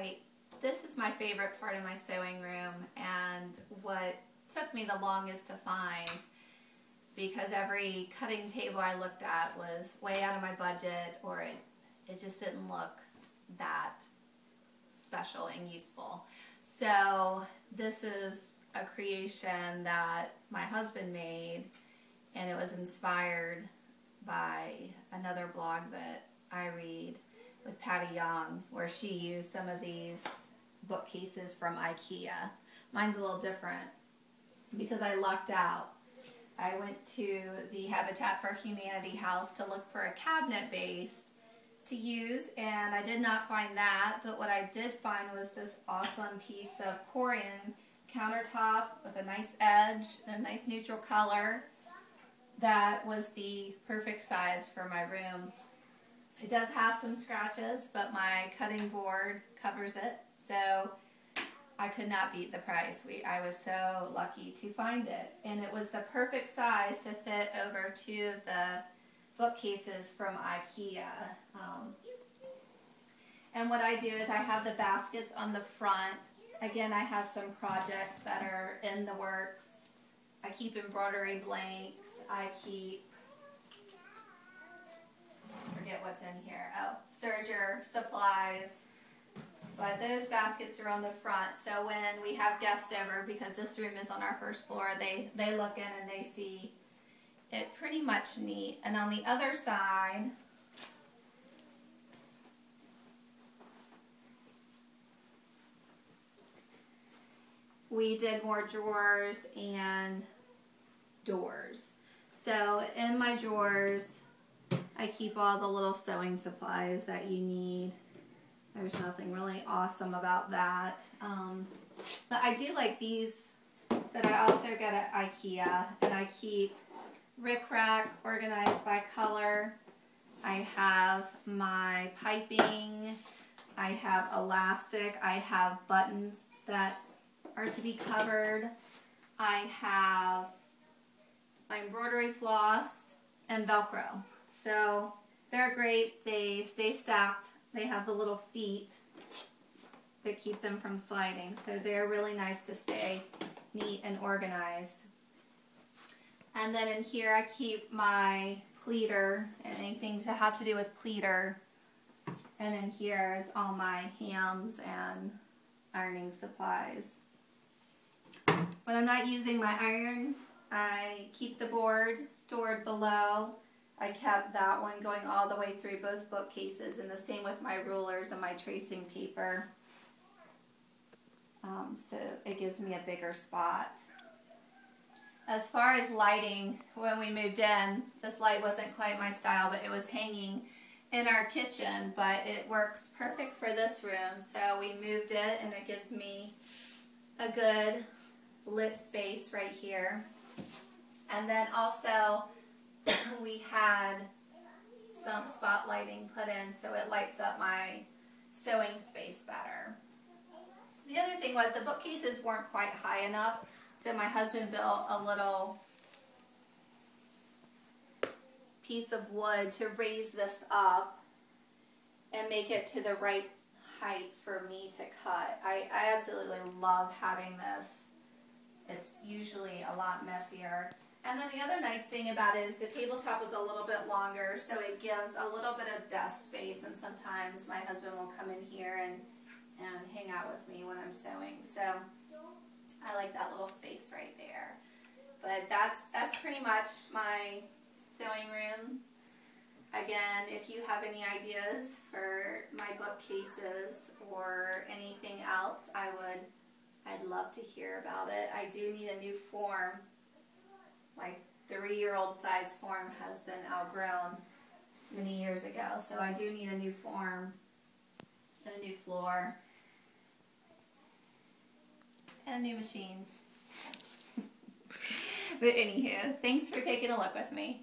Alright, this is my favorite part of my sewing room and what took me the longest to find, because every cutting table I looked at was way out of my budget, or it just didn't look that special and useful. So this is a creation that my husband made, and it was inspired by another blog that I read with Patty Young, where she used some of these bookcases from IKEA. Mine's a little different because I lucked out. I went to the Habitat for Humanity house to look for a cabinet base to use, and I did not find that, but what I did find was this awesome piece of Corian countertop with a nice edge and a nice neutral color that was the perfect size for my room. It does have some scratches, but my cutting board covers it, so I could not beat the price. I was so lucky to find it, and it was the perfect size to fit over two of the bookcases from IKEA. And what I do is I have the baskets on the front. Again, I have some projects that are in the works. I keep embroidery blanks. I keep, forget what's in here. Oh, serger supplies. But those baskets are on the front, so when we have guests over, because this room is on our first floor, they look in and they see it pretty much neat. And on the other side, we did more drawers and doors. So in my drawers, I keep all the little sewing supplies that you need. There's nothing really awesome about that. But I do like these that I also get at IKEA, and I keep rickrack organized by color. I have my piping, I have elastic, I have buttons that are to be covered, I have my embroidery floss and Velcro. So they're great, they stay stacked, they have the little feet that keep them from sliding, so they're really nice to stay neat and organized. And then in here I keep my pleater and anything to have to do with pleater. And in here is all my hams and ironing supplies. When I'm not using my iron, I keep the board stored below. I kept that one going all the way through both bookcases, and the same with my rulers and my tracing paper. So it gives me a bigger spot. As far as lighting, when we moved in, this light wasn't quite my style, but it was hanging in our kitchen, but it works perfect for this room. So we moved it, and it gives me a good lit space right here. And then also we had some spotlighting put in, so it lights up my sewing space better. The other thing was the bookcases weren't quite high enough, so my husband built a little piece of wood to raise this up and make it to the right height for me to cut. I absolutely love having this. It's usually a lot messier. And then the other nice thing about it is the tabletop was a little bit longer, so it gives a little bit of desk space, and sometimes my husband will come in here and hang out with me when I'm sewing. So I like that little space right there. But that's pretty much my sewing room. Again, if you have any ideas for my bookcases or anything else, I'd love to hear about it. I do need a new form. My 3-year-old size form has been outgrown many years ago, so I do need a new form and a new floor and a new machine. But anywho, thanks for taking a look with me.